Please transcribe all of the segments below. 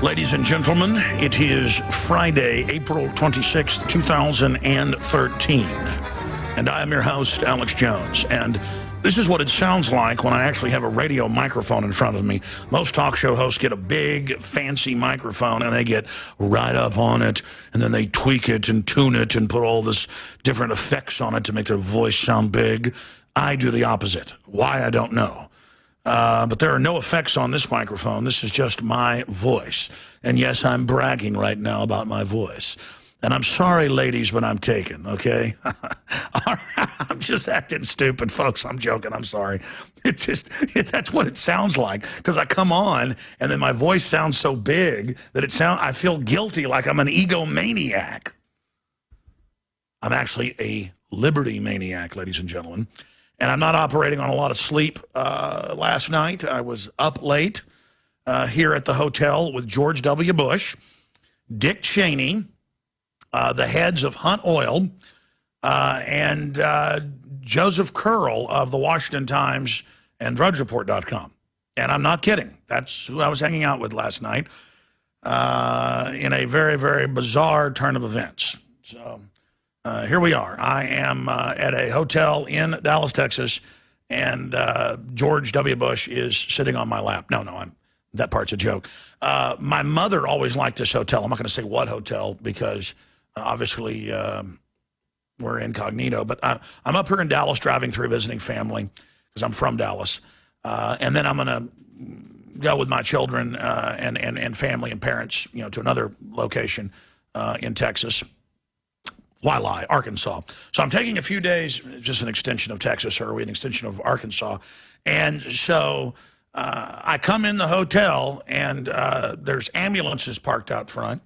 Ladies and gentlemen, it is Friday, April 26, 2013. And I am your host, Alex Jones. And this is what it sounds like when I actually have a radio microphone in front of me. Most talk show hosts get a big, fancy microphone, and they get right up on it, and then they tweak it and tune it and put all this different effects on it to make their voice sound big. I do the opposite. Why, I don't know. But there are no effects on this microphone. This is just my voice. And yes, I'm bragging right now about my voice. And I'm sorry, ladies, but I'm taken, okay? I'm just acting stupid, folks. I'm joking. I'm sorry. That's what it sounds like. Because I come on, and then my voice sounds so big that I feel guilty, like I'm an egomaniac. I'm actually a liberty maniac, ladies and gentlemen. And I'm not operating on a lot of sleep. Last night, I was up late here at the hotel with George W. Bush, Dick Cheney, the heads of Hunt Oil, and Joseph Curl of the Washington Times and DrudgeReport.com. And I'm not kidding. That's who I was hanging out with last night in a very, very bizarre turn of events. So here we are. I am at a hotel in Dallas, Texas, and George W. Bush is sitting on my lap. No, that part's a joke. My mother always liked this hotel. I'm not going to say what hotel because obviously we're incognito. But I'm up here in Dallas driving through visiting family because I'm from Dallas. And then I'm going to go with my children and family and parents, to another location in Texas. Why lie? Arkansas. So I'm taking a few days, just an extension of Texas, or an extension of Arkansas. And so I come in the hotel, and there's ambulances parked out front,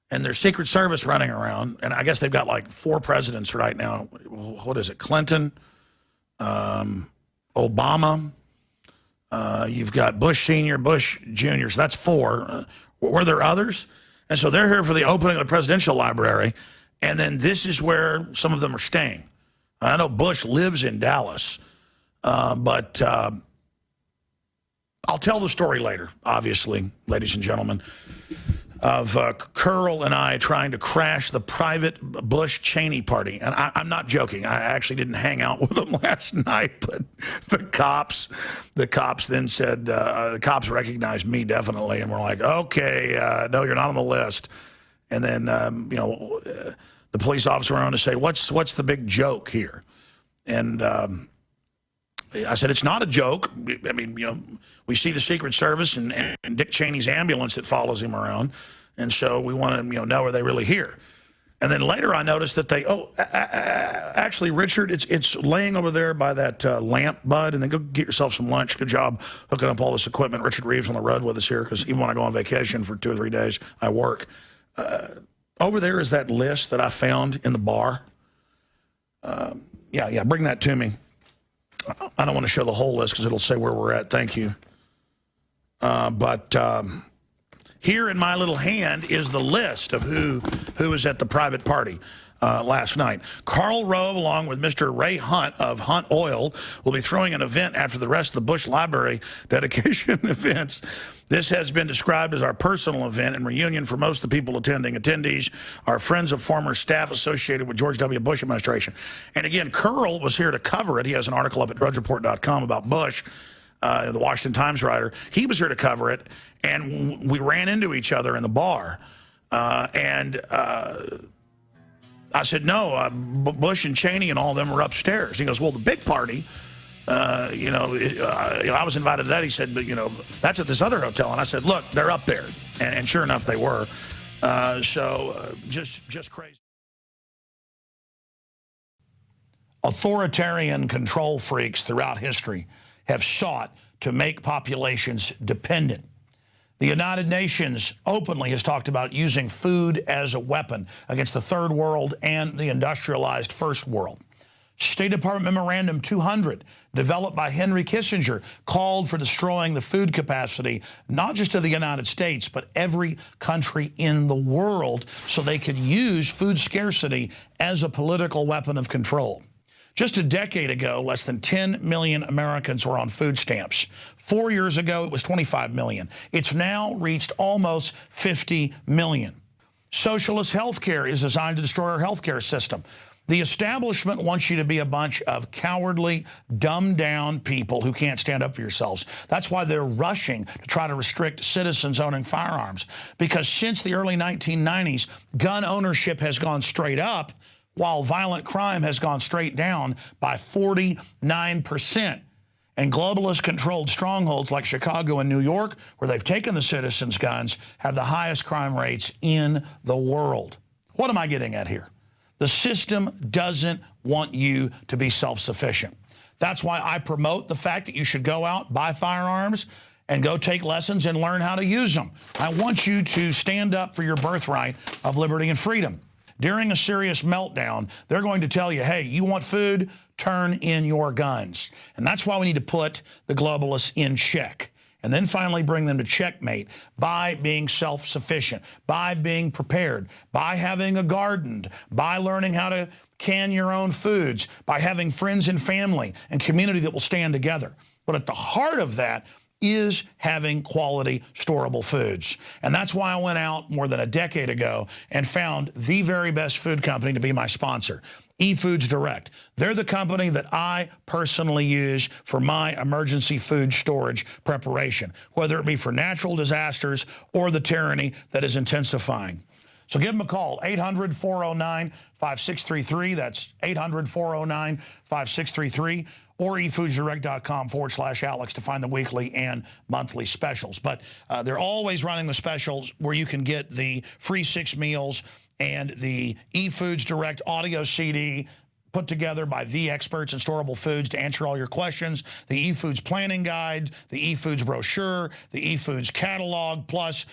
and there's Secret Service running around. And I guess they've got like 4 presidents right now. What is it? Clinton, Obama. You've got Bush Sr., Bush Jr. So that's 4. Were there others? And so they're here for the opening of the presidential library. And then this is where some of them are staying. I know Bush lives in Dallas, but I'll tell the story later, obviously, ladies and gentlemen, of Curl and I trying to crash the private Bush-Cheney party. And I'm not joking. I actually didn't hang out with them last night, but the cops then said, the cops recognized me definitely, and were like, okay, no, you're not on the list. And then, the police officer went on to say, what's the big joke here? And I said, it's not a joke. I mean, we see the Secret Service and Dick Cheney's ambulance that follows him around. And so we want to, know, are they really here? And then later I noticed that actually, Richard, it's laying over there by that lamp, bud, and then go get yourself some lunch. Good job hooking up all this equipment. Richard Reeves on the road with us here, because even when I go on vacation for 2 or 3 days, I work. Over there is that list that I found in the bar. Yeah, bring that to me. I don't want to show the whole list because it'll say where we're at. Thank you. But here in my little hand is the list of who was at the private party last night. Karl Rove, along with Mr. Ray Hunt of Hunt Oil, will be throwing an event after the rest of the Bush Library dedication events. This has been described as our personal event and reunion for most of the people attending. Attendees are friends of former staff associated with George W. Bush administration. And again, Curl was here to cover it. He has an article up at DrudgeReport.com about Bush, the Washington Times writer. He was here to cover it, and we ran into each other in the bar. I said, no, Bush and Cheney and all of them were upstairs. He goes, well, the big party, I was invited to that. He said, but, that's at this other hotel. And I said, look, they're up there. And sure enough, they were. Just crazy. Authoritarian control freaks throughout history have sought to make populations dependent. The United Nations openly has talked about using food as a weapon against the third world and the industrialized first world. State Department Memorandum 200, developed by Henry Kissinger, called for destroying the food capacity, not just of the United States, but every country in the world, so they could use food scarcity as a political weapon of control. Just a decade ago, less than 10 million Americans were on food stamps. 4 years ago, it was 25 million. It's now reached almost 50 million. Socialist health care is designed to destroy our health care system. The establishment wants you to be a bunch of cowardly, dumbed-down people who can't stand up for yourselves. That's why they're rushing to try to restrict citizens owning firearms. Because since the early 1990s, gun ownership has gone straight up, while violent crime has gone straight down by 49%. And globalist-controlled strongholds like Chicago and New York, where they've taken the citizens' guns, have the highest crime rates in the world. What am I getting at here? The system doesn't want you to be self-sufficient. That's why I promote the fact that you should go out, buy firearms, and go take lessons and learn how to use them. I want you to stand up for your birthright of liberty and freedom. During a serious meltdown, they're going to tell you, hey, you want food? Turn in your guns. And that's why we need to put the globalists in check. And then finally bring them to checkmate by being self-sufficient, by being prepared, by having a garden, by learning how to can your own foods, by having friends and family and community that will stand together. But at the heart of that is having quality, storable foods. And that's why I went out more than a decade ago and found the very best food company to be my sponsor, eFoods Direct. They're the company that I personally use for my emergency food storage preparation, whether it be for natural disasters or the tyranny that is intensifying. So give them a call, 800-409-5633. That's 800-409-5633. Or efoodsdirect.com/Alex to find the weekly and monthly specials. But they're always running the specials where you can get the free 6 meals and the eFoods Direct audio CD put together by the experts in storable foods to answer all your questions, the eFoods planning guide, the eFoods brochure, the eFoods catalog, plus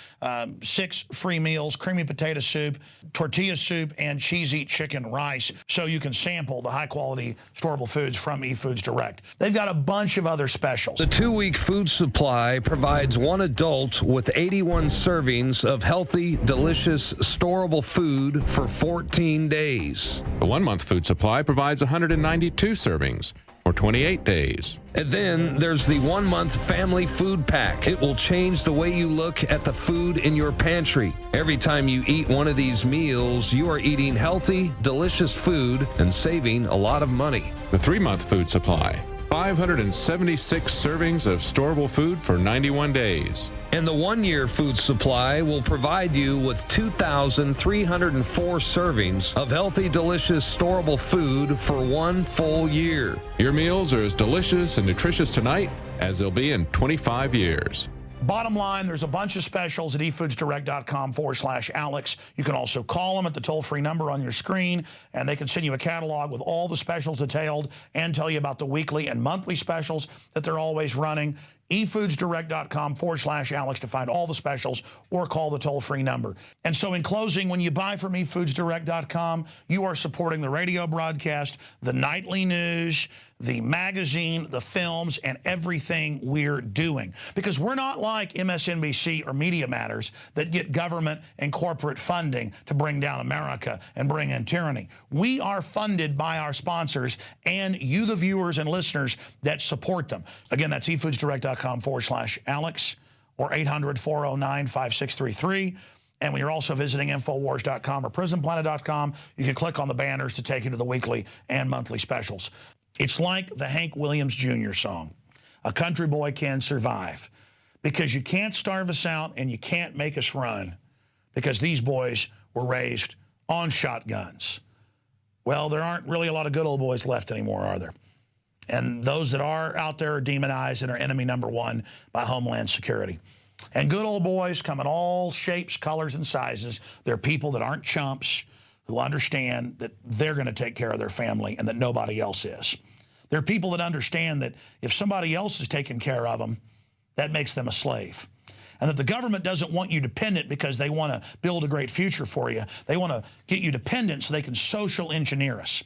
6 free meals, creamy potato soup, tortilla soup, and cheesy chicken rice, so you can sample the high-quality storable foods from eFoods Direct. They've got a bunch of other specials. The 2-week food supply provides one adult with 81 servings of healthy, delicious, storable food for 14 days. The 1-month food supply provides 192 servings for 28 days. And then there's the 1-month family food pack. It will change the way you look at the food in your pantry. Every time you eat one of these meals, you are eating healthy, delicious food and saving a lot of money. The 3-month food supply, 576 servings of storable food for 91 days. And the 1-year food supply will provide you with 2,304 servings of healthy, delicious, storable food for 1 full year. Your meals are as delicious and nutritious tonight as they'll be in 25 years. Bottom line, there's a bunch of specials at efoodsdirect.com/Alex. You can also call them at the toll-free number on your screen, and they can send you a catalog with all the specials detailed and tell you about the weekly and monthly specials that they're always running. efoodsdirect.com/Alex to find all the specials, or call the toll-free number. And so in closing, when you buy from efoodsdirect.com, you are supporting the radio broadcast, the nightly news, the magazine, the films, and everything we're doing. Because we're not like MSNBC or Media Matters that get government and corporate funding to bring down America and bring in tyranny. We are funded by our sponsors and you, the viewers and listeners that support them. Again, that's efoodsdirect.com/Alex or 800-409-5633. And when you're also visiting Infowars.com or PrisonPlanet.com, you can click on the banners to take you to the weekly and monthly specials. It's like the Hank Williams Jr. song, "A Country Boy Can Survive," because you can't starve us out and you can't make us run, because these boys were raised on shotguns. Well, there aren't really a lot of good old boys left anymore, are there? And those that are out there are demonized and are enemy number 1 by Homeland Security. And good old boys come in all shapes, colors, and sizes. They're people that aren't chumps, who understand that they're going to take care of their family and that nobody else is. They're people that understand that if somebody else is taking care of them, that makes them a slave. And that the government doesn't want you dependent because they want to build a great future for you. They want to get you dependent so they can social engineer us.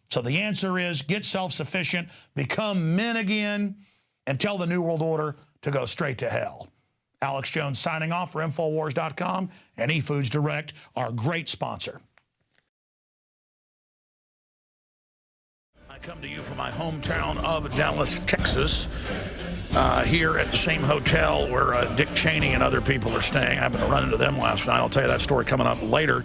So the answer is get self-sufficient, become men again, and tell the New World Order to go straight to hell. Alex Jones signing off for Infowars.com and eFoods Direct, our great sponsor. I come to you from my hometown of Dallas, Texas, here at the same hotel where Dick Cheney and other people are staying. I happened to run into them last night. I'll tell you that story coming up later.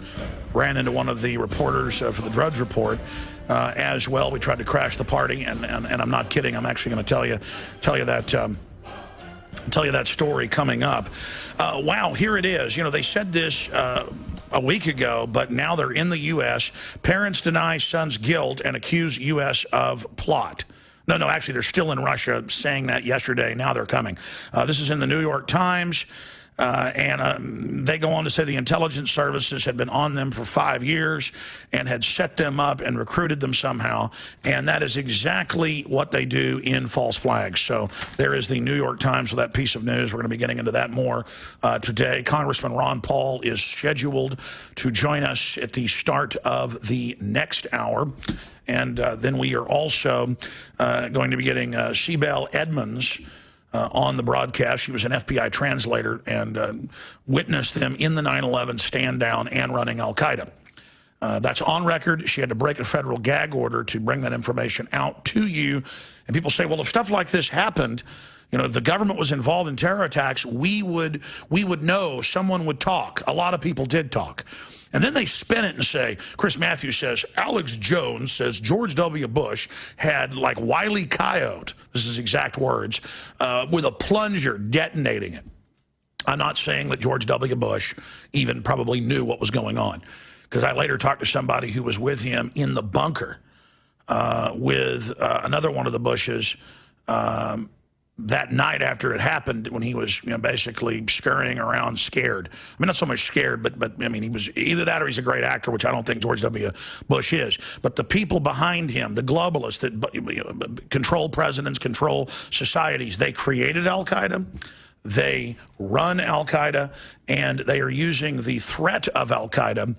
Ran into one of the reporters for the Drudge Report as well. We tried to crash the party, and I'm not kidding. I'm actually going to tell you that story coming up. Wow, here it is. You know, they said this a week ago, but now they're in the U.S. Parents deny son's guilt and accuse U.S. of plot. No, actually, they're still in Russia saying that yesterday. Now they're coming. This is in the New York Times. And they go on to say the intelligence services had been on them for 5 years and had set them up and recruited them somehow. And that is exactly what they do in false flags. So there is the New York Times with that piece of news. We're going to be getting into that more today. Congressman Ron Paul is scheduled to join us at the start of the next hour. And then we are also going to be getting Sibel Edmonds on the broadcast. She was an FBI translator and witnessed them in the 9/11 stand down and running al-Qaeda. That's on record. She had to break a federal gag order to bring that information out to you. And people say, well, if stuff like this happened, you know, if the government was involved in terror attacks, we would know, someone would talk. A lot of people did talk. And then they spin it and say, Chris Matthews says, Alex Jones says George W. Bush had like Wile E. Coyote, this is exact words, with a plunger detonating it. I'm not saying that George W. Bush even probably knew what was going on, because I later talked to somebody who was with him in the bunker with another one of the Bushes that night after it happened, when he was, you know, basically scurrying around scared. I mean, not so much scared, but I mean, he was either that or he's a great actor, which I don't think George W. Bush is. But the people behind him, the globalists that control presidents, control societies, they created al-Qaeda, they run al-Qaeda, and they are using the threat of al-Qaeda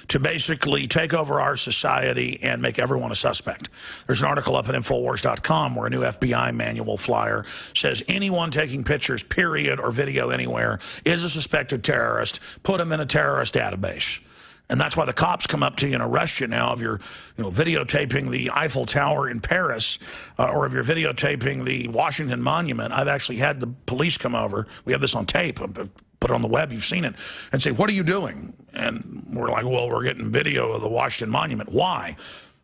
to basically take over our society and make everyone a suspect. There's an article up at Infowars.com where a new FBI manual flyer says anyone taking pictures, period, or video anywhere is a suspected terrorist. Put them in a terrorist database. And that's why the cops come up to you and arrest you now if you're, you know, videotaping the Eiffel Tower in Paris or if you're videotaping the Washington Monument. I've actually had the police come over. We have this on tape. Put it on the web, you've seen it, and say, what are you doing? And we're like, well, we're getting video of the Washington Monument. Why?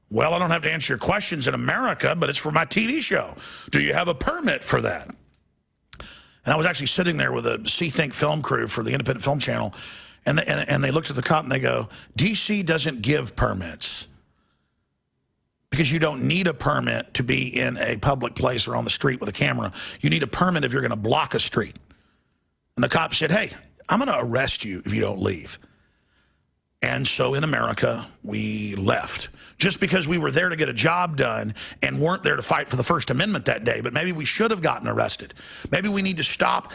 Well, I don't have to answer your questions in America, but it's for my TV show. Do you have a permit for that? And I was actually sitting there with a C-Think film crew for the Independent Film Channel, and they looked at the cop and they go, DC doesn't give permits because you don't need a permit to be in a public place or on the street with a camera. You need a permit if you're going to block a street. And the cop said, hey, I'm going to arrest you if you don't leave. And so in America, we left. Just because we were there to get a job done and weren't there to fight for the First Amendment that day, but maybe we should have gotten arrested. Maybe we need to stop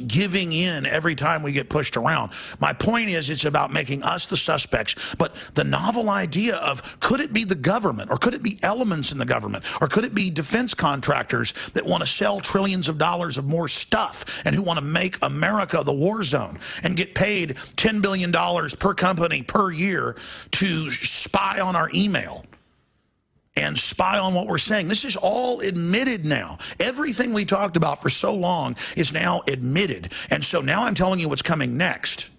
giving in every time we get pushed around. My point is, it's about making us the suspects. But the novel idea of, could it be the government, or could it be elements in the government, or could it be defense contractors that want to sell trillions of dollars of more stuff and who want to make America the war zone and get paid $10 billion per company per year to spy on our email and spy on what we're saying? This is all admitted now. Everything we talked about for so long is now admitted. And so now I'm telling you what's coming next.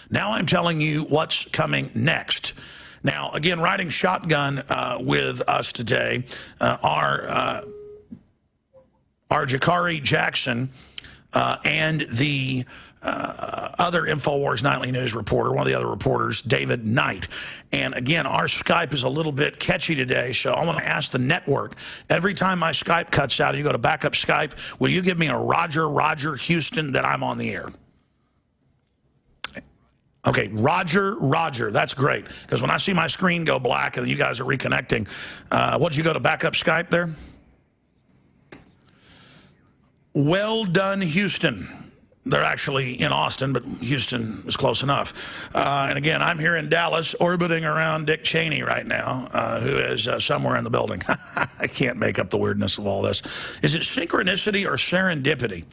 Now I'm telling you what's coming next. Now, again, riding shotgun with us today are Jakari Jackson and the other InfoWars Nightly News reporter, one of the other reporters, David Knight. And again, our Skype is a little bit catchy today, so I want to ask the network, every time my Skype cuts out and you go to backup Skype, will you give me a Roger, Houston, that I'm on the air? Okay, Roger, that's great. Because when I see my screen go black and you guys are reconnecting, what did you go to backup Skype there? Well done, Houston. They're actually in Austin, but Houston is close enough. And again, I'm here in Dallas, orbiting around Dick Cheney right now, who is somewhere in the building. I can't make up the weirdness of all this. Is it synchronicity or serendipity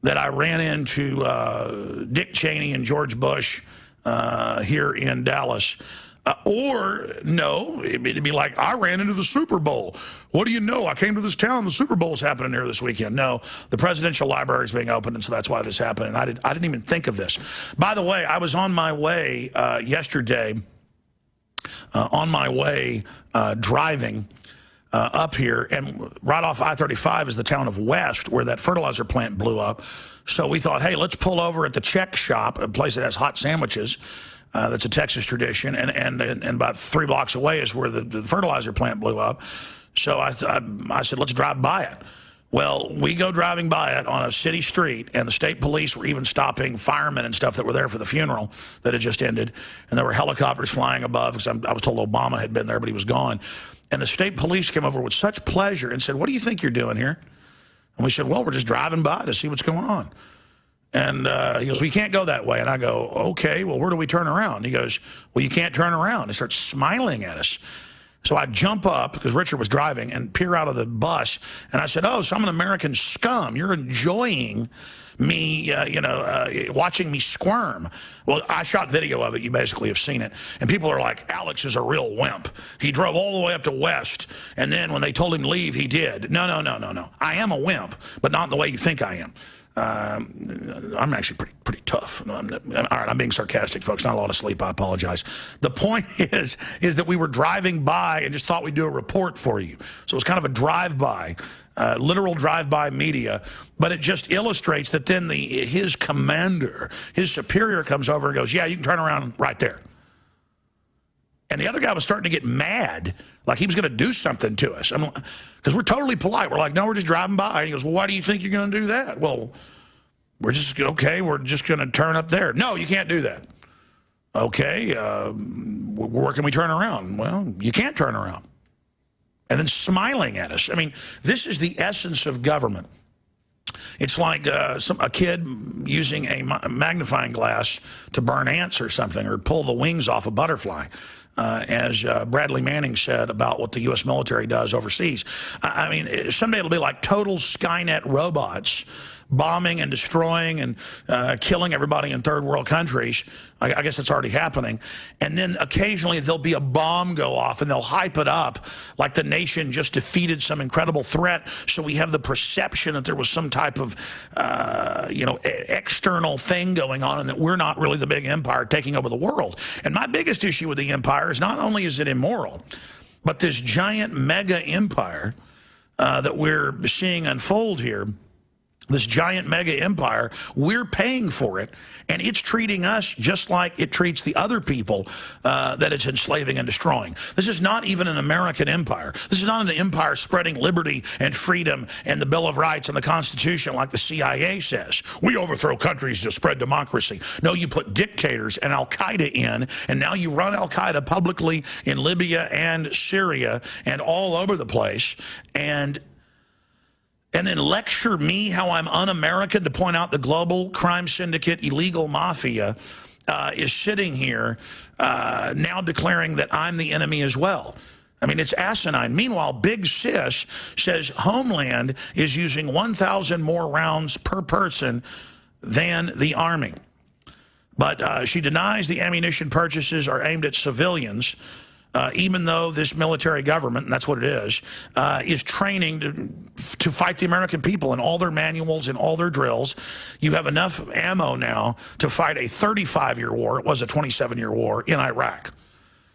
that I ran into Dick Cheney and George Bush here in Dallas? Or, no, it'd be like, I ran into the Super Bowl. What do you know? I came to this town. The Super Bowl's happening here this weekend. No, the presidential library is being opened, and so that's why this happened. And I didn't even think of this. By the way, I was on my way yesterday, driving up here, and right off I-35 is the town of West, where that fertilizer plant blew up. So we thought, hey, let's pull over at the Czech shop, a place that has hot sandwiches. That's a Texas tradition, and about 3 blocks away is where the fertilizer plant blew up. So I said, let's drive by it. Well, we go driving by it on a city street, and the state police were even stopping firemen and stuff that were there for the funeral that had just ended, and there were helicopters flying above, because I was told Obama had been there, but he was gone. And the state police came over with such pleasure and said, what do you think you're doing here? And we said, well, we're just driving by to see what's going on. And he goes, well, you can't go that way. And I go, okay, well, where do we turn around? He goes, well, you can't turn around. He starts smiling at us. So I jump up, because Richard was driving, and peer out of the bus. And I said, oh, so I'm an American scum. You're enjoying me, watching me squirm. Well, I shot video of it. You basically have seen it. And people are like, Alex is a real wimp. He drove all the way up to West, and then when they told him to leave, he did. No. I am a wimp, but not in the way you think I am. I'm actually pretty tough. All right, I'm being sarcastic, folks. Not a lot of sleep. I apologize. The point is that we were driving by and just thought we'd do a report for you. So it was kind of a drive-by, literal drive-by media. But it just illustrates that then his commander, his superior, comes over and goes, yeah, you can turn around right there. And the other guy was starting to get mad, like he was going to do something to us. Because we're totally polite. We're like, no, we're just driving by. And he goes, well, why do you think you're going to do that? Well, we're just going to turn up there. No, you can't do that. Okay, where can we turn around? Well, you can't turn around. And then smiling at us. I mean, this is the essence of government. It's like a kid using a magnifying glass to burn ants or something, or pull the wings off a butterfly, as Bradley Manning said about what the U.S. military does overseas. I mean, someday it'll be like total Skynet robots bombing and destroying and killing everybody in third world countries. I guess it's already happening. And then occasionally there'll be a bomb go off, and they'll hype it up like the nation just defeated some incredible threat. So we have the perception that there was some type of, external thing going on, and that we're not really the big empire taking over the world. And my biggest issue with the empire is not only is it immoral, but this giant mega empire that we're seeing unfold here, this giant mega empire, we're paying for it, and it's treating us just like it treats the other people that it's enslaving and destroying. This is not even an American empire. This is not an empire spreading liberty and freedom and the Bill of Rights and the Constitution like the CIA says. We overthrow countries to spread democracy. No, you put dictators and Al-Qaeda in, and now you run Al-Qaeda publicly in Libya and Syria and all over the place, and then lecture me how I'm un-American to point out the global crime syndicate, illegal mafia, is sitting here now declaring that I'm the enemy as well. I mean, it's asinine. Meanwhile, Big Sis says Homeland is using 1,000 more rounds per person than the Army. But she denies the ammunition purchases are aimed at civilians, even though this military government, and that's what it is training to fight the American people in all their manuals and all their drills. You have enough ammo now to fight a 35-year war. It was a 27-year war in Iraq.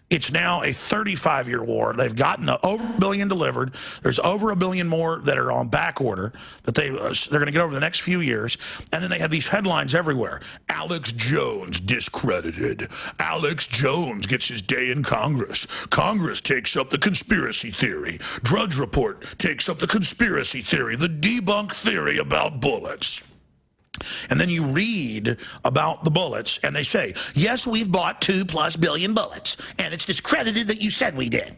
It's now a 35-year war. They've gotten over 1 billion delivered. There's over 1 billion more that are on back order that they're going to get over the next few years. And then they have these headlines everywhere. Alex Jones discredited. Alex Jones gets his day in Congress. Congress takes up the conspiracy theory. Drudge Report takes up the conspiracy theory, the debunk theory about bullets. And then you read about the bullets, and they say, yes, we've bought 2+ billion bullets, and it's discredited that you said we did.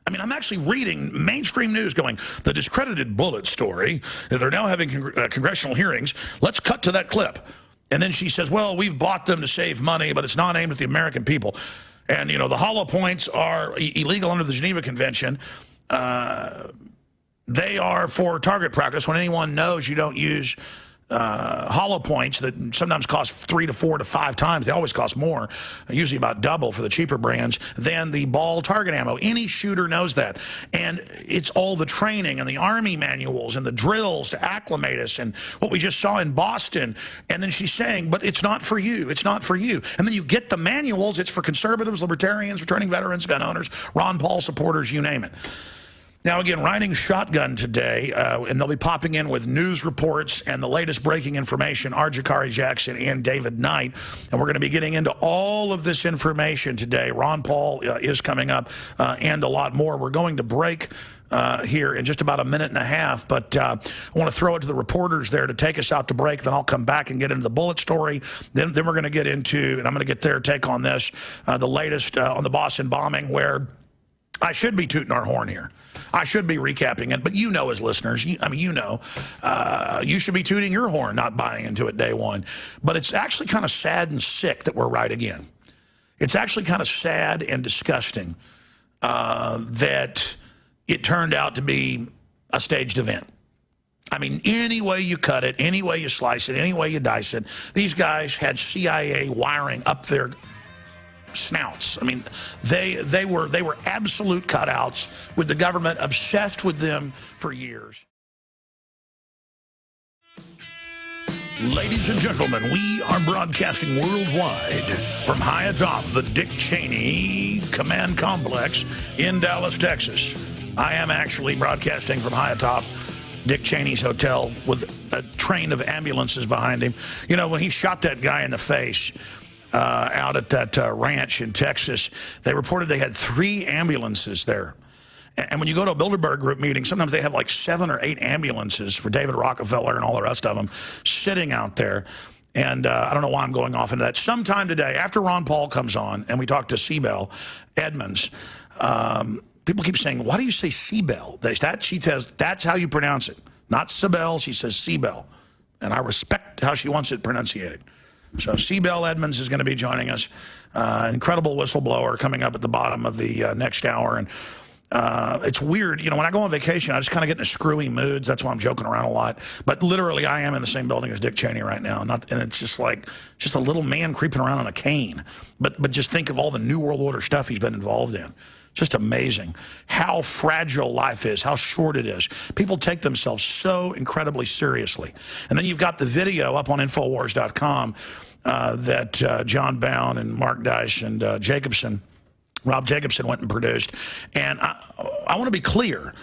I mean, I'm actually reading mainstream news going, the discredited bullet story, they're now having congressional hearings. Let's cut to that clip. And then she says, well, we've bought them to save money, but it's not aimed at the American people. And, the hollow points are illegal under the Geneva Convention. They are for target practice when anyone knows you don't use hollow points that sometimes cost 3 to 4 to 5 times. They always cost more, usually about double for the cheaper brands, than the ball target ammo. Any shooter knows that. And it's all the training and the Army manuals and the drills to acclimate us and what we just saw in Boston. And then she's saying, but it's not for you. It's not for you. And then you get the manuals. It's for conservatives, libertarians, returning veterans, gun owners, Ron Paul supporters, you name it. Now, again, riding shotgun today, and they'll be popping in with news reports and the latest breaking information, our Jakari Jackson and David Knight. And we're going to be getting into all of this information today. Ron Paul is coming up and a lot more. We're going to break here in just about a minute and a half, but I want to throw it to the reporters there to take us out to break. Then I'll come back and get into the bullet story. Then we're going to get into, and I'm going to get their take on this, the latest on the Boston bombing, where I should be tooting our horn here. I should be recapping it, but you know, as listeners, you should be tooting your horn, not buying into it day one. But it's actually kind of sad and sick that we're right again. It's actually kind of sad and disgusting that it turned out to be a staged event. I mean, any way you cut it, any way you slice it, any way you dice it, these guys had CIA wiring up their snouts. I mean, they were absolute cutouts, with the government obsessed with them for years. Ladies and gentlemen, we are broadcasting worldwide from high atop the Dick Cheney Command Complex in Dallas, Texas. I am actually broadcasting from high atop Dick Cheney's hotel with a train of ambulances behind him. You know, when he shot that guy in the face out at that ranch in Texas, they reported they had 3 ambulances there. And when you go to a Bilderberg Group meeting, sometimes they have like 7 or 8 ambulances for David Rockefeller and all the rest of them sitting out there. And I don't know why I'm going off into that. Sometime today, after Ron Paul comes on and we talk to Seabell Edmonds, people keep saying, why do you say Seabell? She says, that's how you pronounce it. Not Sibel, she says Seabell. And I respect how she wants it pronunciated. So Seabell Edmonds is going to be joining us. Incredible whistleblower coming up at the bottom of the next hour. And it's weird. You know, when I go on vacation, I just kind of get in a screwy mood. That's why I'm joking around a lot. But literally, I am in the same building as Dick Cheney right now. And it's just like a little man creeping around on a cane. But just think of all the New World Order stuff he's been involved in. Just amazing how fragile life is, how short it is. People take themselves so incredibly seriously. And then you've got the video up on Infowars.com that John Bound and Mark Dice and Rob Jacobson went and produced. And I want to be clear.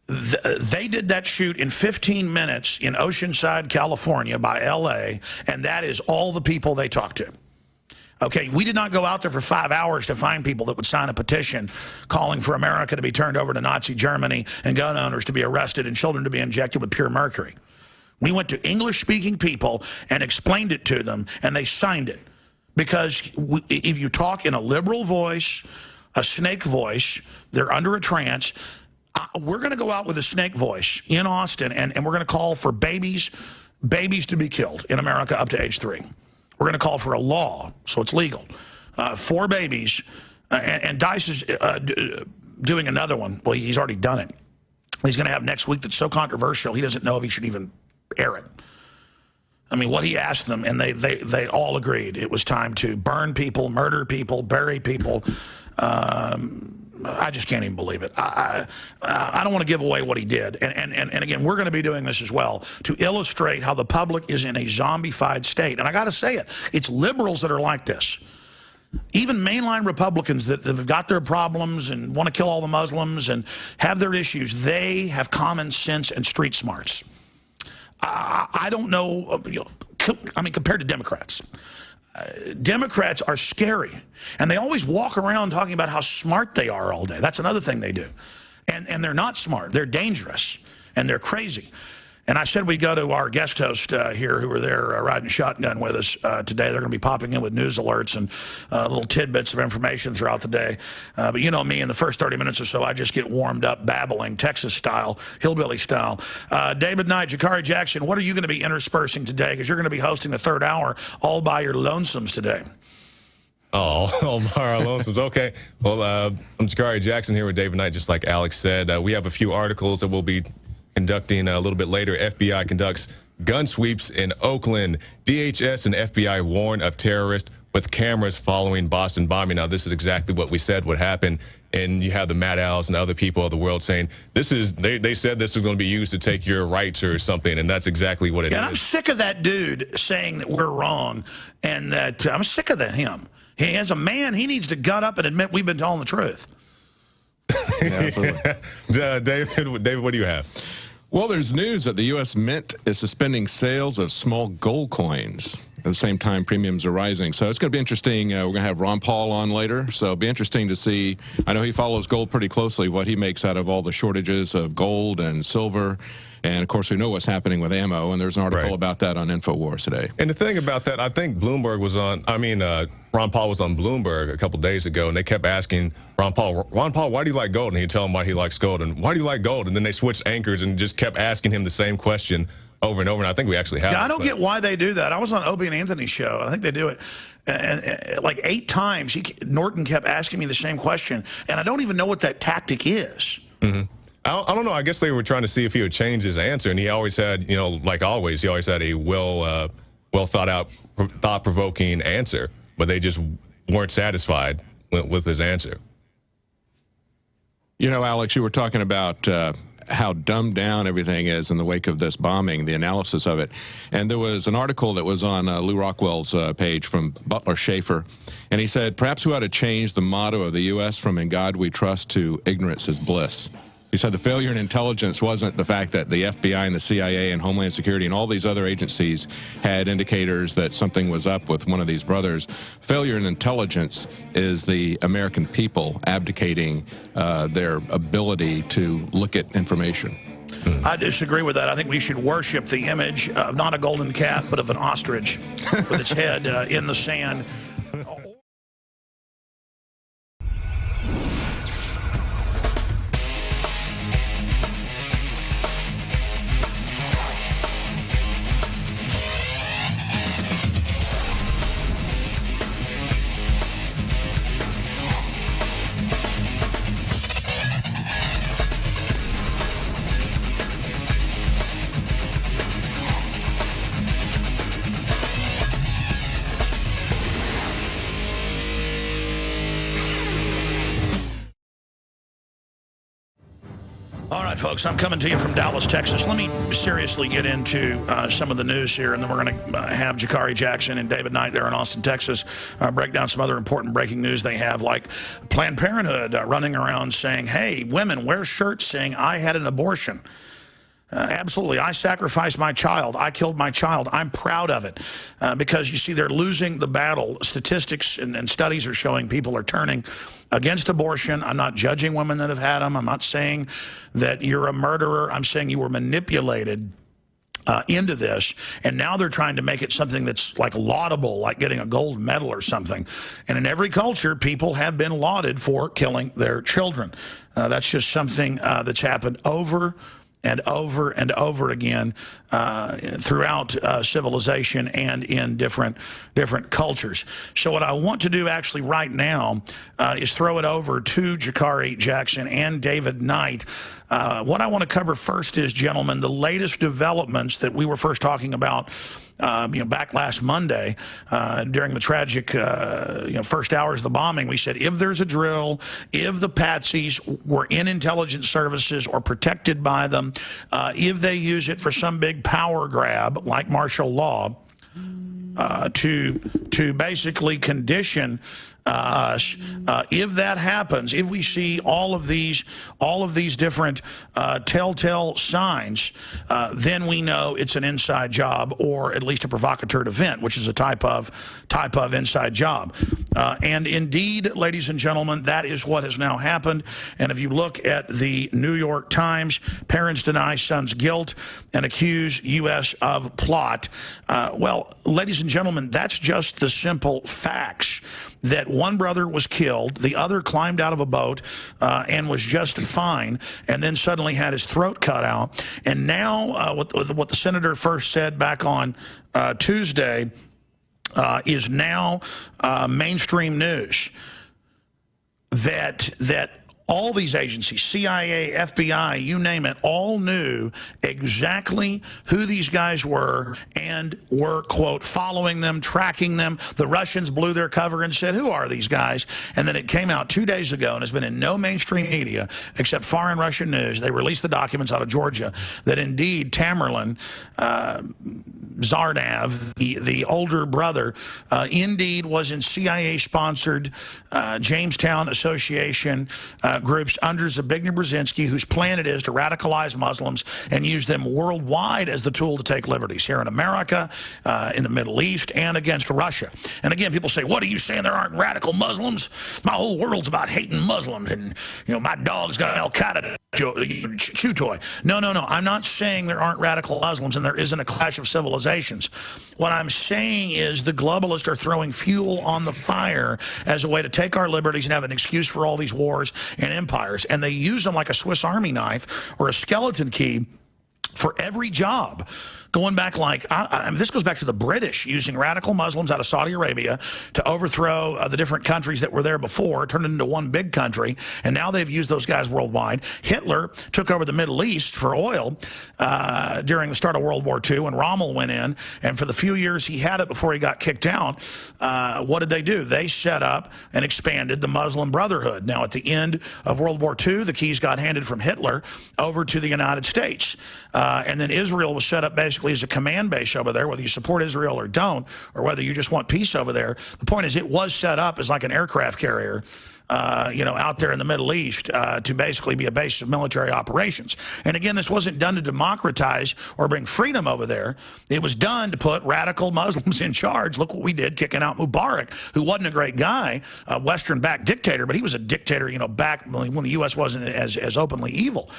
They did that shoot in 15 minutes in Oceanside, California by L.A., and that is all the people they talked to. Okay, we did not go out there for 5 hours to find people that would sign a petition calling for America to be turned over to Nazi Germany and gun owners to be arrested and children to be injected with pure mercury. We went to English-speaking people and explained it to them, and they signed it. Because if you talk in a liberal voice, a snake voice, they're under a trance. We're going to go out with a snake voice in Austin, and we're going to call for babies to be killed in America up to age 3. We're going to call for a law, so it's legal, for babies. And Dice is doing another one. Well, he's already done it. He's going to have next week that's so controversial, he doesn't know if he should even air it. I mean, what he asked them, and they all agreed. It was time to burn people, murder people, bury people. I just can't even believe it. I don't want to give away what he did. And again, we're going to be doing this as well to illustrate how the public is in a zombified state. And I got to say it, it's liberals that are like this. Even mainline Republicans that have got their problems and want to kill all the Muslims and have their issues, they have common sense and street smarts. I don't know, I mean, compared to Democrats. Democrats are scary, and they always walk around talking about how smart they are all day. That's another thing they do. And they're not smart. They're dangerous, and they're crazy. And I said we'd go to our guest host here who were there riding shotgun with us today. They're going to be popping in with news alerts and little tidbits of information throughout the day. But you know me, in the first 30 minutes or so, I just get warmed up babbling, Texas style, hillbilly style. David Knight, Jakari Jackson, what are you going to be interspersing today? Because you're going to be hosting the third hour all by your lonesomes today. Oh, all by our lonesomes. Okay. Well, I'm Jakari Jackson here with David Knight, just like Alex said. We have a few articles that we'll be conducting a little bit later. FBI conducts gun sweeps in Oakland. DHS and FBI warn of terrorists with cameras following Boston bombing. Now, this is exactly what we said would happen. And you have the Matt Owls and other people of the world saying, this is, they said this was going to be used to take your rights or something. And that's exactly what it is. And I'm sick of that dude saying that we're wrong. And that I'm sick of him. He, as a man, he needs to gut up and admit we've been telling the truth. Yeah, absolutely. David, what do you have? Well, there's news that the U.S. Mint is suspending sales of small gold coins. At the same time, premiums are rising. So it's going to be interesting. We're going to have Ron Paul on later. So it'll be interesting to see. I know he follows gold pretty closely, what he makes out of all the shortages of gold and silver. And, of course, we know what's happening with ammo. And there's an article about that on InfoWars today. And the thing about that, I think Bloomberg was on, Ron Paul was on Bloomberg a couple days ago, and they kept asking Ron Paul, why do you like gold? And he'd tell them why he likes gold. And why do you like gold? And then they switched anchors and just kept asking him the same question over and over, and I think we actually have. Yeah, I don't get why they do that. I was on Opie and Anthony's show, and I think they do it. And like 8 times, Norton kept asking me the same question, and I don't even know what that tactic is. Mm-hmm. I don't know. I guess they were trying to see if he would change his answer, and he always had, like always, he always had a well thought out, thought-provoking answer, but they just weren't satisfied with his answer. You know, Alex, you were talking about how dumbed down everything is in the wake of this bombing, the analysis of it. And there was an article that was on Lou Rockwell's page from Butler Schaefer, and he said, perhaps we ought to change the motto of the U.S. from "In God We Trust" to "Ignorance is Bliss." He said the failure in intelligence wasn't the fact that the FBI and the CIA and Homeland Security and all these other agencies had indicators that something was up with one of these brothers. Failure in intelligence is the American people abdicating their ability to look at information. I disagree with that. I think we should worship the image of not a golden calf, but of an ostrich with its head in the sand. All right, folks, I'm coming to you from Dallas, Texas. Let me seriously get into some of the news here, and then we're going to have Jakari Jackson and David Knight there in Austin, Texas, break down some other important breaking news they have, like Planned Parenthood running around saying, hey, women, wear shirts saying I had an abortion. Absolutely. I sacrificed my child. I killed my child. I'm proud of it because, you see, they're losing the battle. Statistics and studies are showing people are turning against abortion. I'm not judging women that have had them. I'm not saying that you're a murderer. I'm saying you were manipulated into this, and now they're trying to make it something that's like laudable, like getting a gold medal or something. And in every culture, people have been lauded for killing their children. That's just something that's happened over and over and over again throughout civilization and in different cultures. So what I want to do actually right now is throw it over to Jakari Jackson and David Knight. What I want to cover first is, gentlemen, the latest developments that we were first talking about back last Monday during the tragic first hours of the bombing. We said if there's a drill, if the patsies were in intelligence services or protected by them, if they use it for some big power grab like martial law to basically condition us, if that happens, if we see all of these different telltale signs, then we know it's an inside job, or at least a provocateur event, which is a type of inside job. And indeed, ladies and gentlemen, that is what has now happened. And if you look at the New York Times, parents deny son's guilt and accuse U.S. of plot. Well, ladies and gentlemen, that's just the simple facts. That one brother was killed, the other climbed out of a boat and was just fine, and then suddenly had his throat cut out. And now what the senator first said back on Tuesday is now mainstream news. That all these agencies, CIA, FBI, you name it, all knew exactly who these guys were and were, quote, following them, tracking them. The Russians blew their cover and said, who are these guys? And then it came out 2 days ago and has been in no mainstream media except foreign Russian news. They released the documents out of Georgia that indeed Tamerlan, Zarnav, the older brother, indeed was in CIA-sponsored Jamestown Association groups under Zbigniew Brzezinski, whose plan it is to radicalize Muslims and use them worldwide as the tool to take liberties here in America, in the Middle East, and against Russia. And again, people say, what are you saying, there aren't radical Muslims? My whole world's about hating Muslims, and my dog's got an Al-Qaeda chew toy. No, I'm not saying there aren't radical Muslims and there isn't a clash of civilizations. What I'm saying is the globalists are throwing fuel on the fire as a way to take our liberties and have an excuse for all these wars and empires. And they use them like a Swiss Army knife or a skeleton key for every job. Going back like, this goes back to the British using radical Muslims out of Saudi Arabia to overthrow the different countries that were there before, turned it into one big country, and now they've used those guys worldwide. Hitler took over the Middle East for oil during the start of World War II when Rommel went in, and for the few years he had it before he got kicked out, what did they do? They set up and expanded the Muslim Brotherhood. Now, at the end of World War II, the keys got handed from Hitler over to the United States, and then Israel was set up basically as a command base over there, whether you support Israel or don't, or whether you just want peace over there. The point is it was set up as like an aircraft carrier, out there in the Middle East to basically be a base of military operations. And again, this wasn't done to democratize or bring freedom over there. It was done to put radical Muslims in charge. Look what we did kicking out Mubarak, who wasn't a great guy, a Western-backed dictator, but he was a dictator, back when the U.S. wasn't as openly evil.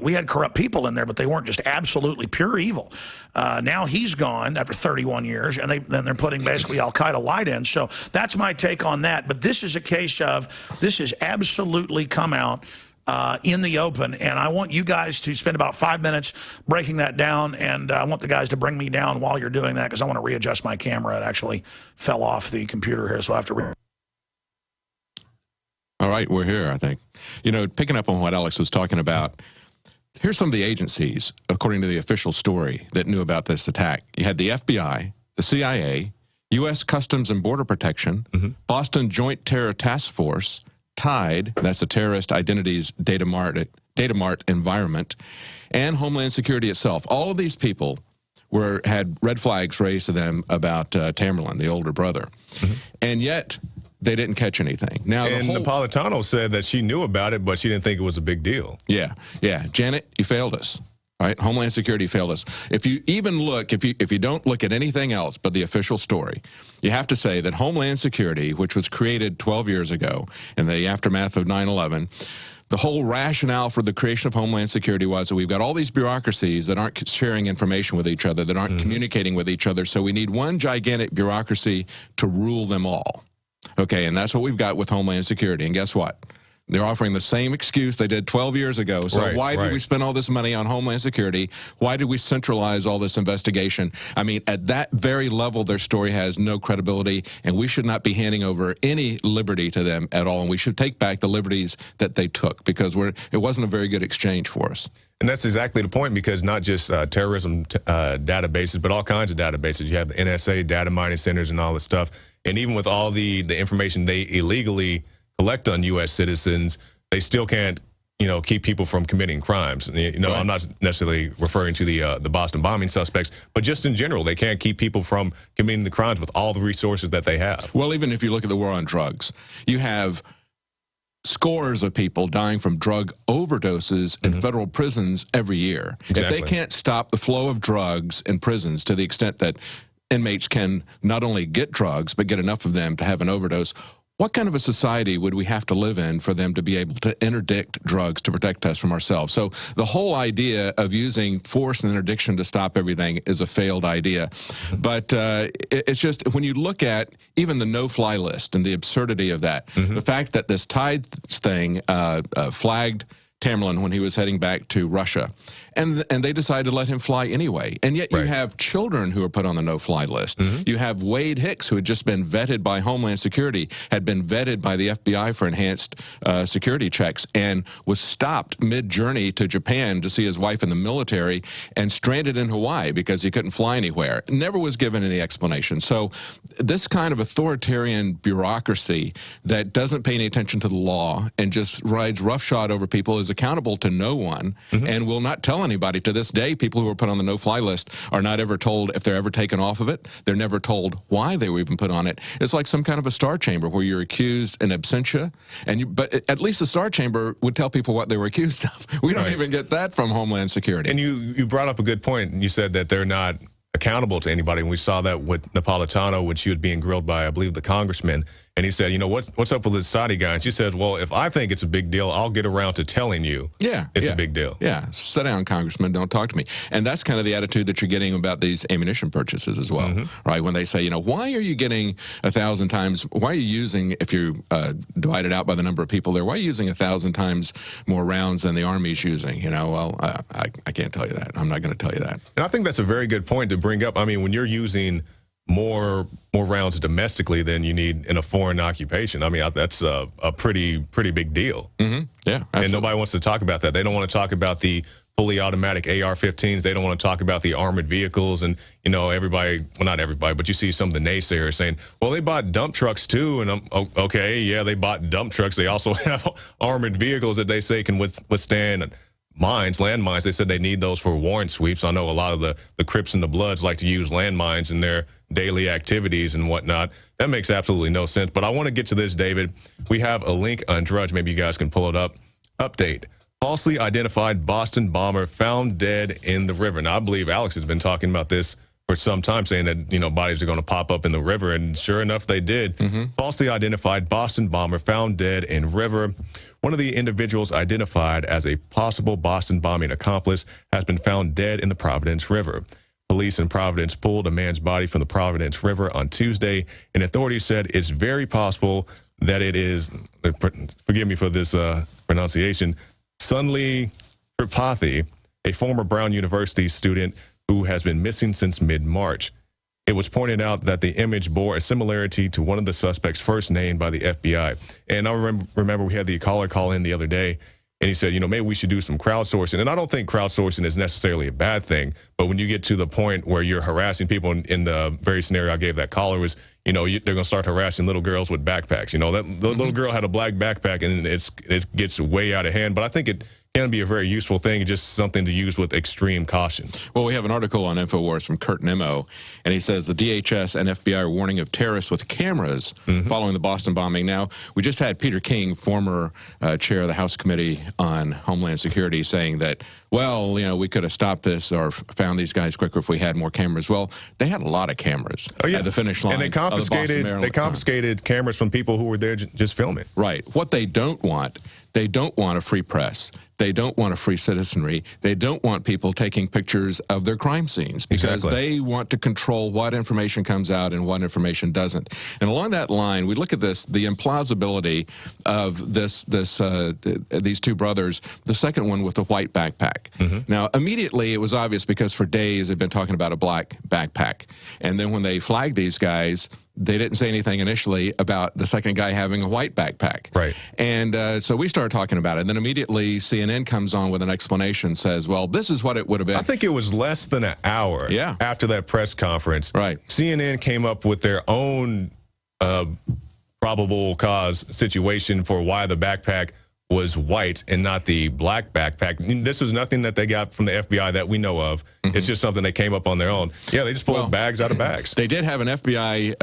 We had corrupt people in there, but they weren't just absolutely pure evil. Now he's gone after 31 years, and they're putting basically Al-Qaeda light in. So that's my take on that. But this is a case of, this has absolutely come out in the open, and I want you guys to spend about 5 minutes breaking that down, and I want the guys to bring me down while you're doing that, because I want to readjust my camera. It actually fell off the computer here, so I have to All right, we're here, I think. Picking up on what Alex was talking about, here's some of the agencies, according to the official story, that knew about this attack. You had the FBI, the CIA, U.S. Customs and Border Protection, Boston Joint Terror Task Force, TIDE, that's a Terrorist Identities Data Mart environment, and Homeland Security itself. All of these people had red flags raised to them about Tamerlan, the older brother. And yet, they didn't catch anything. Now, Napolitano said that she knew about it, but she didn't think it was a big deal. Yeah. Janet, you failed us. Right? Homeland Security failed us. If you even look, if you don't look at anything else but the official story, you have to say that Homeland Security, which was created 12 years ago in the aftermath of 9/11, the whole rationale for the creation of Homeland Security was that we've got all these bureaucracies that aren't sharing information with each other, that aren't communicating with each other, so we need one gigantic bureaucracy to rule them all. Okay, and that's what we've got with Homeland Security. And guess what? They're offering the same excuse they did 12 years ago. So why did we spend all this money on Homeland Security? Why did we centralize all this investigation? I mean, at that very level, their story has no credibility, and we should not be handing over any liberty to them at all. And we should take back the liberties that they took, because it wasn't a very good exchange for us. And that's exactly the point, because not just terrorism databases, but all kinds of databases. You have the NSA data mining centers and all this stuff. And even with all the information they illegally collect on U.S. citizens, they still can't, keep people from committing crimes. I'm not necessarily referring to the Boston bombing suspects, but just in general, they can't keep people from committing the crimes with all the resources that they have. Well, even if you look at the war on drugs, you have scores of people dying from drug overdoses in federal prisons every year. Exactly. If they can't stop the flow of drugs in prisons to the extent that inmates can not only get drugs, but get enough of them to have an overdose, what kind of a society would we have to live in for them to be able to interdict drugs to protect us from ourselves? So the whole idea of using force and interdiction to stop everything is a failed idea. But it's just, when you look at even the no-fly list and the absurdity of that, the fact that this TIDE thing flagged Tamerlan when he was heading back to Russia. And they decided to let him fly anyway. And yet you have children who are put on the no-fly list. You have Wade Hicks, who had just been vetted by Homeland Security, had been vetted by the FBI for enhanced security checks, and was stopped mid-journey to Japan to see his wife in the military and stranded in Hawaii because he couldn't fly anywhere. Never was given any explanation. So this kind of authoritarian bureaucracy that doesn't pay any attention to the law and just rides roughshod over people, is accountable to no one, and will not tell anybody. To this day, people who are put on the no-fly list are not ever told if they're ever taken off of it. They're never told why they were even put on it. It's like some kind of a star chamber where you're accused in absentia, but at least the star chamber would tell people what they were accused of. We don't even get that from Homeland Security. And you brought up a good point. You said that they're not accountable to anybody. And we saw that with Napolitano when she was being grilled by, I believe, the congressman. And he said, you know, what's up with this Saudi guy? And she said, well, if I think it's a big deal, I'll get around to telling you it's a big deal. Yeah, sit down, Congressman, don't talk to me. And that's kind of the attitude that you're getting about these ammunition purchases as well, right? When they say, you know, why are you getting 1,000 times, why are you using, if you divide it out by the number of people there, why are you using 1,000 times more rounds than the Army's using? You know, well, I can't tell you that. I'm not going to tell you that. And I think that's a very good point to bring up. I mean, when you're using more rounds domestically than you need in a foreign occupation, I mean, that's a pretty big deal. Yeah, absolutely. And nobody wants to talk about that. They don't want to talk about the fully automatic AR-15s. They don't want to talk about the armored vehicles. And, you know, everybody, well, not everybody, but you see some of the naysayers saying, well, they bought dump trucks too. And okay, yeah, they bought dump trucks. They also have armored vehicles that they say can withstand mines, landmines. They said they need those for warrant sweeps. I know a lot of the Crips and the Bloods like to use landmines in their daily activities and whatnot. That makes absolutely no sense. But I want to get to this, David. We have a link on Drudge. Maybe you guys can pull it up. Update. Falsely identified Boston bomber found dead in the river. Now, I believe Alex has been talking about this for some time, saying that, you know, bodies are going to pop up in the river. And sure enough, they did. Falsely identified Boston bomber found dead in river. One of the individuals identified as a possible Boston bombing accomplice has been found dead in the Providence River. Police in Providence pulled a man's body from the Providence River on Tuesday, and authorities said it's very possible that it is, forgive me for this pronunciation, Sunli Tripathi, a former Brown University student who has been missing since mid-March. It was pointed out that the image bore a similarity to one of the suspects first named by the FBI. And I remember we had the caller call in the other day, and he said, you know, maybe we should do some crowdsourcing. And I don't think crowdsourcing is necessarily a bad thing, but when you get to the point where you're harassing people, in the very scenario I gave that caller was, you know, they're going to start harassing little girls with backpacks. You know, that little girl had a black backpack, and it gets way out of hand. But I think it can be a very useful thing, just something to use with extreme caution. Well, we have an article on InfoWars from Kurt Nimmo, and he says the DHS and FBI are warning of terrorists with cameras following the Boston bombing. Now, we just had Peter King, former chair of the House Committee on Homeland Security, saying that, well, you know, we could have stopped this or found these guys quicker if we had more cameras. Well, they had a lot of cameras at the finish line. And they confiscated cameras from people who were there just filming. Right. What they don't want a free press. They don't want a free citizenry. They don't want people taking pictures of their crime scenes because they want to control what information comes out and what information doesn't. And along that line, we look at this, the implausibility of these two brothers, the second one with the white backpack. Now, immediately it was obvious because for days they've been talking about a black backpack. And then when they flagged these guys, they didn't say anything initially about the second guy having a white backpack. Right. And so we started talking about it. And then immediately CNN comes on with an explanation, says, well, this is what it would have been. I think it was less than an hour after that press conference. Right. CNN came up with their own probable cause situation for why the backpack was white and not the black backpack. This was nothing that they got from the FBI that we know of. It's just something they came up on their own. Yeah, they just pulled bags out of bags. They did have an FBI,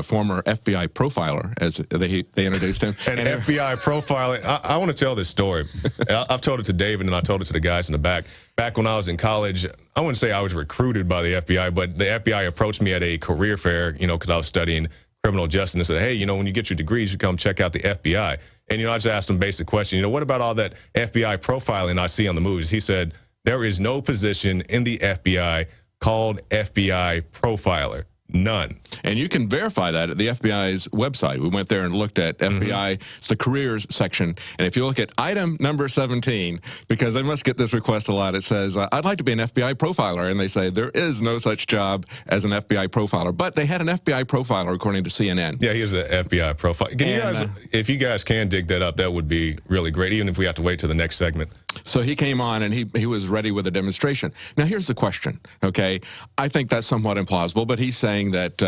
former FBI profiler, as they introduced him. An FBI profiler. I want to tell this story. I've told it to David, and I told it to the guys in the back. Back when I was in college, I wouldn't say I was recruited by the FBI, but the FBI approached me at a career fair, you know, because I was studying criminal justice, and said, hey, you know, when you get your degrees, you come check out the FBI. And, you know, I just asked him a basic question, you know, what about all that FBI profiling I see on the movies? He said, there is no position in the FBI called FBI profiler. None. And you can verify that at the FBI's website. We went there and looked at FBI, it's the careers section. And if you look at item number 17, because they must get this request a lot, it says, I'd like to be an FBI profiler. And they say there is no such job as an FBI profiler. But they had an FBI profiler, according to CNN. Yeah, here's an FBI profiler. Can you guys, if you guys can dig that up, that would be really great, even if we have to wait till the next segment. So he came on and he was ready with a demonstration. Now, here's the question, okay? I think that's somewhat implausible, but he's saying that,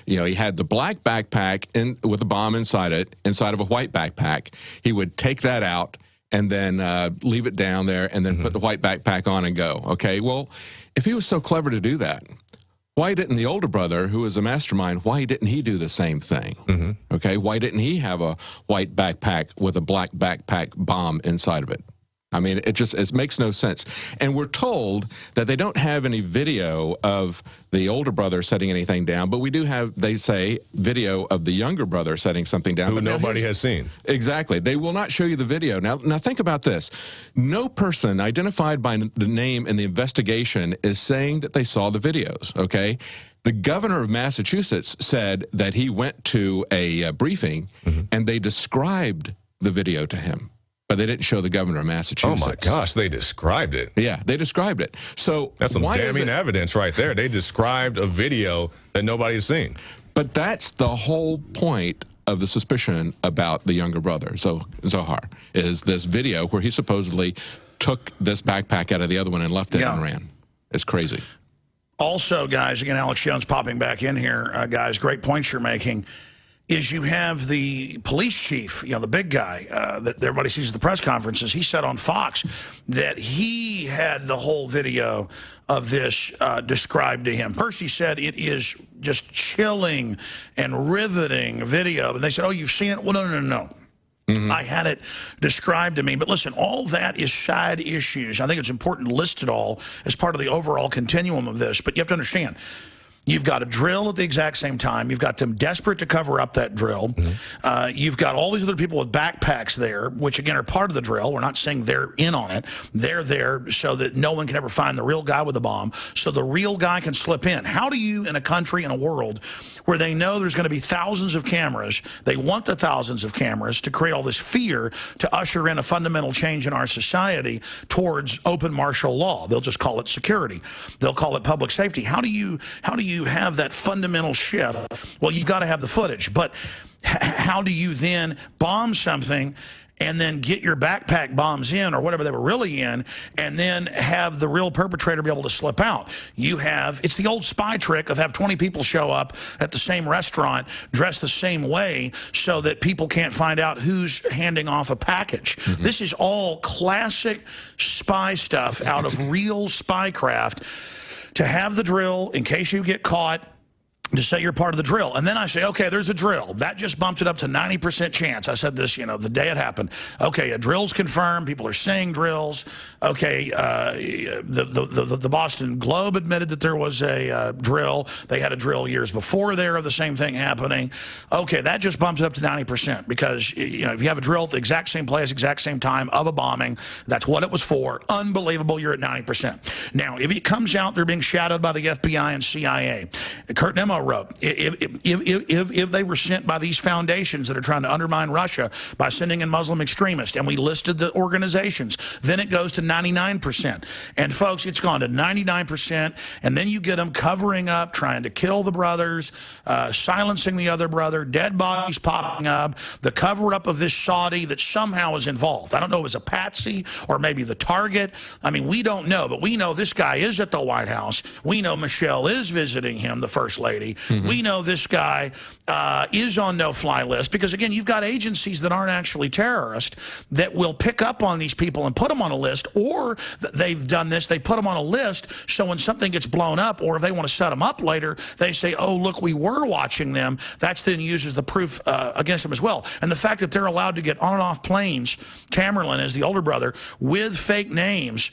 you know, he had the black backpack with a bomb inside it, inside of a white backpack. He would take that out and then leave it down there and then put the white backpack on and go, okay? Well, if he was so clever to do that, why didn't the older brother, who was a mastermind, why didn't he do the same thing? Okay, why didn't he have a white backpack with a black backpack bomb inside of it? I mean, it makes no sense. And we're told that they don't have any video of the older brother setting anything down, but we do have, they say, video of the younger brother setting something down. Who nobody has seen. Exactly. They will not show you the video. Now think about this. No person identified by the name in the investigation is saying that they saw the videos, okay? The governor of Massachusetts said that he went to a briefing and they described the video to him. But they didn't show the governor of Massachusetts. Oh, my gosh, they described it. Yeah, they described it. So that's some damning evidence right there. They described a video that nobody has seen. But that's the whole point of the suspicion about the younger brother, Zohar, is this video where he supposedly took this backpack out of the other one and left it and ran. It's crazy. Also, guys, again, Alex Jones popping back in here, guys, great points you're making. Is you have the police chief, you know, the big guy that everybody sees at the press conferences. He said on Fox that he had the whole video of this described to him. First, he said it is just chilling and riveting video. And they said, oh, you've seen it? Well, no. I had it described to me. But listen, all that is side issues. I think it's important to list it all as part of the overall continuum of this. But you have to understand, you've got a drill at the exact same time. You've got them desperate to cover up that drill. You've got all these other people with backpacks there, which, again, are part of the drill. We're not saying they're in on it. They're there so that no one can ever find the real guy with the bomb, so the real guy can slip in. How do you, in a country, in a world where they know there's going to be thousands of cameras, they want the thousands of cameras to create all this fear to usher in a fundamental change in our society towards open martial law? They'll just call it security. They'll call it public safety. How do you have that fundamental shift? Well, you've got to have the footage, but how do you then bomb something and then get your backpack bombs in, or whatever they were really in, and then have the real perpetrator be able to slip out? It's the old spy trick of have 20 people show up at the same restaurant dressed the same way so that people can't find out who's handing off a package. This is all classic spy stuff out of real spycraft, to have the drill in case you get caught, to say you're part of the drill. And then I say, okay, there's a drill. That just bumped it up to 90% chance. I said this, you know, the day it happened. Okay, a drill's confirmed. People are saying drills. Okay, the Boston Globe admitted that there was a drill. They had a drill years before there of the same thing happening. Okay, that just bumps it up to 90% because, you know, if you have a drill at the exact same place, exact same time of a bombing, that's what it was for. Unbelievable, you're at 90%. Now, if it comes out they're being shadowed by the FBI and CIA, Kurt Nemo wrote, if they were sent by these foundations that are trying to undermine Russia by sending in Muslim extremists, and we listed the organizations, then it goes to 99%. And folks, it's gone to 99%, and then you get them covering up, trying to kill the brothers, silencing the other brother, dead bodies popping up, the cover-up of this Saudi that somehow is involved. I don't know if it was a patsy or maybe the target. I mean, we don't know, but we know this guy is at the White House. We know Michelle is visiting him, the First Lady. We know this guy is on no-fly list because, again, you've got agencies that aren't actually terrorists that will pick up on these people and put them on a list, or they've done this, they put them on a list so when something gets blown up, or if they want to set them up later, they say, oh, look, we were watching them. That's then used as the proof against them as well. And the fact that they're allowed to get on and off planes, Tamerlan is the older brother, with fake names,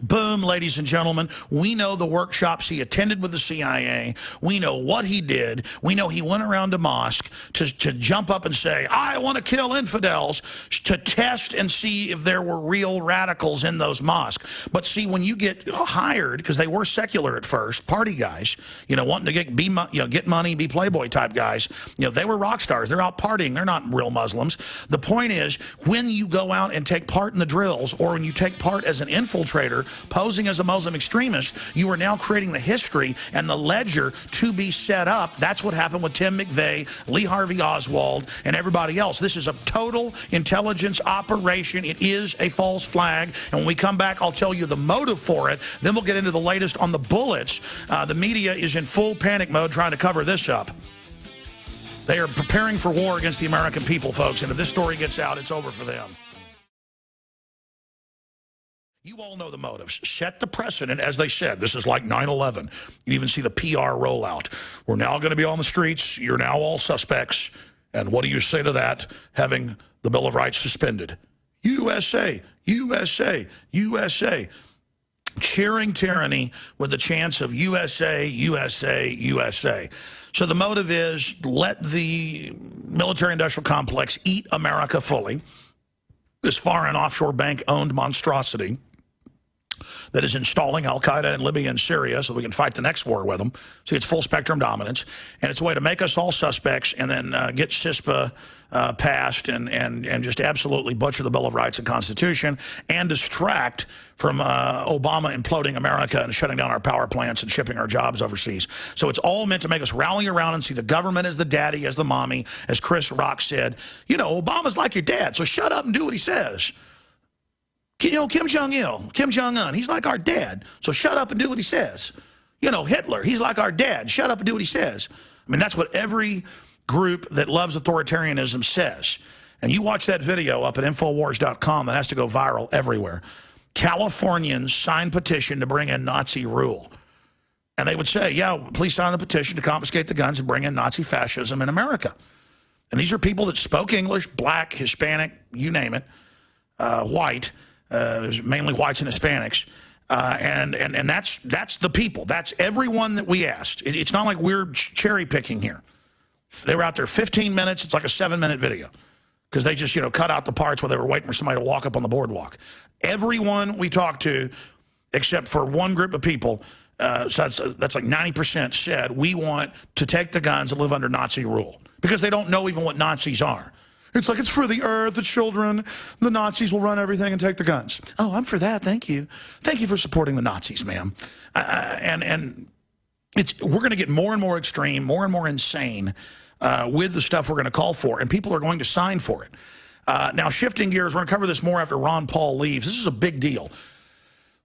Boom, ladies and gentlemen. We know the workshops he attended with the CIA. We know what he did. We know he went around to mosque to jump up and say, I want to kill infidels, to test and see if there were real radicals in those mosques. But see, when you get hired, because they were secular at first, party guys, wanting to get money, be Playboy type guys, they were rock stars. They're out partying. They're not real Muslims. The point is, when you go out and take part in the drills, or when you take part as an infiltrator, posing as a Muslim extremist, you are now creating the history and the ledger to be set up. That's what happened with Tim McVeigh, Lee Harvey Oswald, and everybody else. This is a total intelligence operation. It is a false flag. And when we come back, I'll tell you the motive for it. Then we'll get into the latest on the bullets. The media is in full panic mode trying to cover this up. They are preparing for war against the American people, folks. And if this story gets out, it's over for them. You all know the motives. Set the precedent, as they said. This is like 9/11. You even see the PR rollout. We're now going to be on the streets. You're now all suspects. And what do you say to that, having the Bill of Rights suspended? USA, USA, USA. Cheering tyranny with the chance of USA, USA, USA. So the motive is let the military-industrial complex eat America fully. This foreign offshore bank-owned monstrosity that is installing al-Qaeda in Libya and Syria so we can fight the next war with them. See, it's full spectrum dominance. And it's a way to make us all suspects and then get CISPA passed and just absolutely butcher the Bill of Rights and Constitution and distract from Obama imploding America and shutting down our power plants and shipping our jobs overseas. So it's all meant to make us rally around and see the government as the daddy, as the mommy, as Chris Rock said. Obama's like your dad, so shut up and do what he says. Kim Jong-il, Kim Jong-un, he's like our dad, so shut up and do what he says. Hitler, he's like our dad, shut up and do what he says. I mean, that's what every group that loves authoritarianism says. And you watch that video up at Infowars.com that has to go viral everywhere. Californians signed petition to bring in Nazi rule. And they would say, yeah, please sign the petition to confiscate the guns and bring in Nazi fascism in America. And these are people that spoke English, black, Hispanic, you name it, white, mainly whites and Hispanics, and that's the people. That's everyone that we asked. It's not like we're cherry picking here. They were out there 15 minutes. It's like a 7-minute video because they just cut out the parts where they were waiting for somebody to walk up on the boardwalk. Everyone we talked to, except for one group of people, so that's like 90%, said we want to take the guns and live under Nazi rule because they don't know even what Nazis are. It's like, it's for the earth, the children. The Nazis will run everything and take the guns. Oh, I'm for that. Thank you. Thank you for supporting the Nazis, ma'am. And we're going to get more and more extreme, more and more insane with the stuff we're going to call for, and people are going to sign for it. Now, shifting gears, we're going to cover this more after Ron Paul leaves. This is a big deal.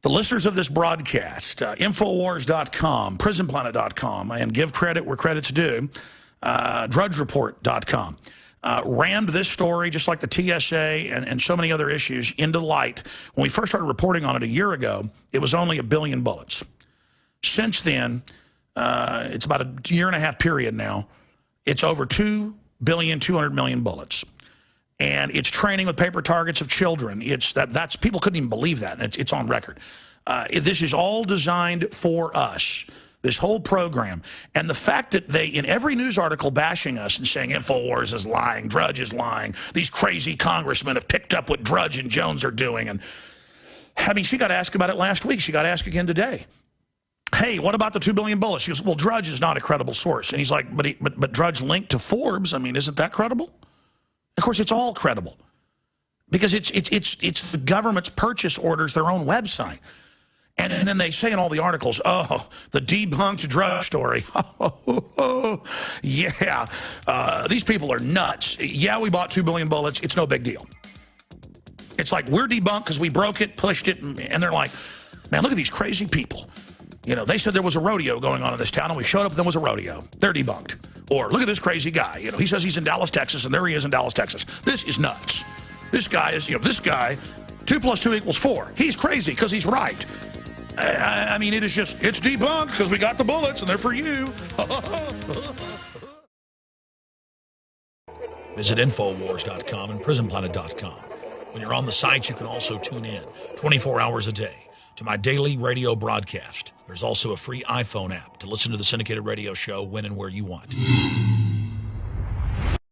The listeners of this broadcast, Infowars.com, PrisonPlanet.com, and give credit where credit's due, DrudgeReport.com. Rammed this story, just like the TSA and so many other issues, into light. When we first started reporting on it a year ago, it was only 1 billion bullets. Since then, it's about a 1.5 year period now. It's over 2,200,000,000 bullets. And it's training with paper targets of children. That's people couldn't even believe that. It's on record. This is all designed for us. This whole program, and the fact that they, in every news article bashing us and saying Infowars is lying, Drudge is lying, these crazy congressmen have picked up what Drudge and Jones are doing. And I mean, she got asked about it last week. She got asked again today. Hey, what about the 2 billion bullets? She goes, well, Drudge is not a credible source. And he's like, but Drudge linked to Forbes. I mean, isn't that credible? Of course, it's all credible because it's the government's purchase orders, their own website. And then they say in all the articles, oh, the debunked Drudge story. Yeah, these people are nuts. Yeah, we bought 2 billion bullets. It's no big deal. It's like we're debunked because we broke it, pushed it, and they're like, man, look at these crazy people. They said there was a rodeo going on in this town, and we showed up and there was a rodeo. They're debunked. Or look at this crazy guy. He says he's in Dallas, Texas, and there he is in Dallas, Texas. This is nuts. This guy is, 2 + 2 = 4. He's crazy because he's right. I mean, it's debunked because we got the bullets and they're for you. Visit Infowars.com and PrisonPlanet.com. When you're on the site, you can also tune in 24 hours a day to my daily radio broadcast. There's also a free iPhone app to listen to the syndicated radio show when and where you want.